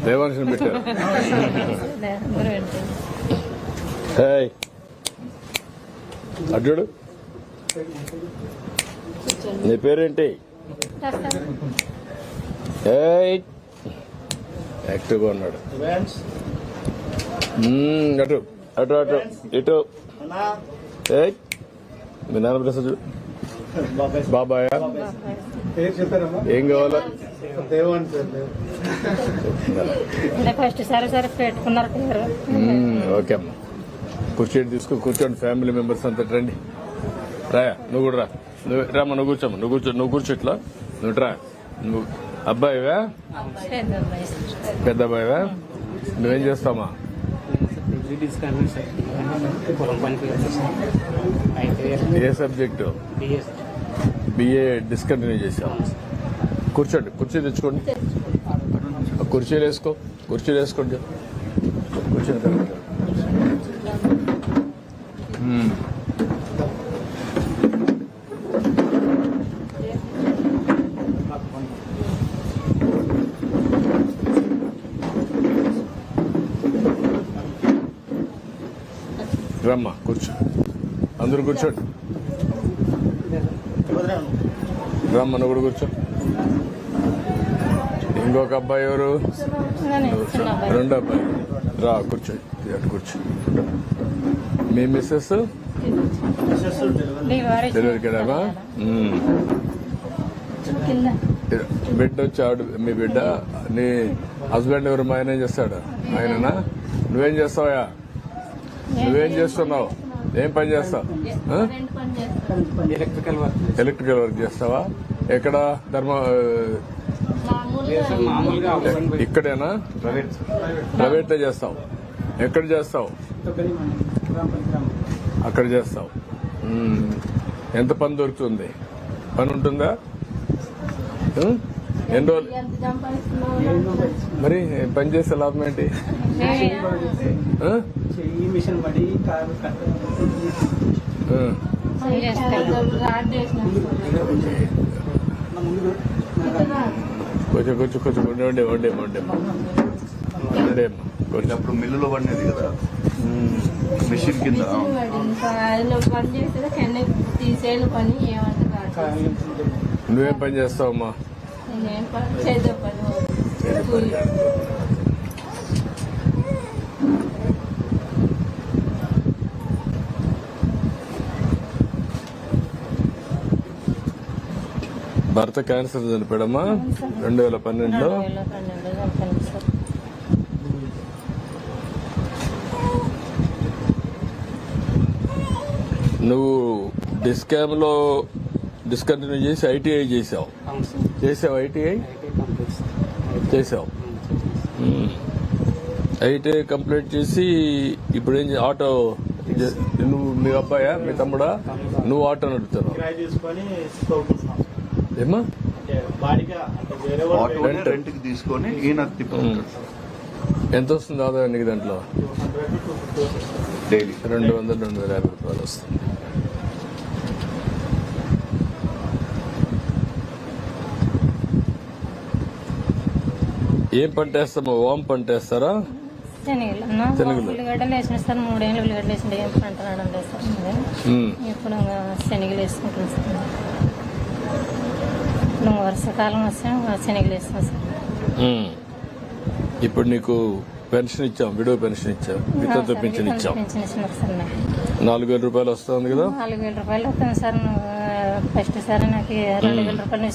దేవాంశం పెట్టారు. అడ్డు నీ పేరేంటి? యాక్టివ్గా ఉన్నాడు. అటు అటు అటు ఇటు. మీ నాన్న ప్రసాద్ బాబాయ్ ఏం కావాలా? ఓకే అమ్మా, కూర్చోండి. కూర్చోండి ఫ్యామిలీ మెంబర్స్ అంతా రండి. రాయా నువ్వు కూడా రా. రామ్మా, నువ్వు కూర్చోమ్మా. నువ్వు కూర్చో ఇట్లా. నువ్వు రా. నువ్వు అబ్బాయివా? పెద్ద అబ్బాయివా? నువ్వేం చేస్తావమ్మా? ఏ సబ్జెక్టు? బిఏ డిస్కంటిన్యూ చేసావు. కూర్చోండి, కుర్చీ తెచ్చుకోండి. కుర్చీలు వేసుకోండి. కూర్చోండి. రమ్మా, కూర్చో. అందరూ కూర్చోండి. రమ్మా, నువ్వు కూడా కూర్చో. ఇంకొక అబ్బాయి ఎవరు? రెండో అబ్బాయి. రా కూర్చో. అటు కూర్చో. మీ మిస్సెస్ డెలివరీ కదామా? బిడ్డ వచ్చాడు. మీ బిడ్డ. నీ హస్బెండ్ ఎవరు? మా ఆయన ఏం చేస్తాడు? ఆయననా? నువ్వేం చేస్తావా? నువ్వేం చేస్తున్నావు? ఏం పని చేస్తావు? ఎలక్ట్రికల్ వర్క్ చేస్తావా? ఎక్కడ? ఇక్కడేనా? ప్రైవేట్ లో చేస్తావు? ఎక్కడ చేస్తావు? అక్కడ చేస్తావు. ఎంత పని దొరుకుతుంది? పని ఉంటుందా? ఎన్ని రోజులు మరి పని చేస్తే లాభం ఏంటి? కొంచెం వండే అప్పుడు మిల్లులో పడినది కదా, మిషన్ కింద. నువ్వేం పని చేస్తావమ్మా? భర్త క్యాన్సర్ చనిపోయాడమ్మా 2012లో. నువ్వు డిస్కామ్ లో డిస్కంటిన్యూ చేసి ఐటీఐ చేసావు. ఐటీఐ చేసావు. ఐటీఐ కంప్లీట్ చేసి ఇప్పుడు ఏం ఆటో నువ్వు, మీ అబ్బాయా మీ తమ్ముడా? నువ్వు ఆటో నడుపుతున్నావు. ఏమా? రెంట్కి తీసుకొని ఈయన ఎంత వస్తుంది ఆదాయం నీకు దాంట్లో? డైలీ 200-250 రూపాయలు వస్తుంది. ఏం పంట వేస్తామో? వామ్ పంట వేస్తారా? శనగలు. ఉల్లిగడ్డలు వేసిన సార్ 3 ఏళ్ళు ఉల్లిగడ్డలు వేసిండే. ఏం పంట రావడం లేదు సార్. ఇప్పుడు శనగలు వేసుకుంటాం సార్. ఇప్పుడు వర్షాకాలం వస్తే శనగలు వేస్తాం సార్. ఇప్పుడు నీకు పెన్షన్ ఇచ్చాం, విడో పెన్షన్ ఇచ్చాం, వితంతు పెన్షన్ ఇచ్చాం. 4,000 రూపాయలు వస్తుంది కదా? 4,000 రూపాయలు వస్తుంది సార్. ఫస్ట్ సార్ నాకు 2,000 రూపాయలు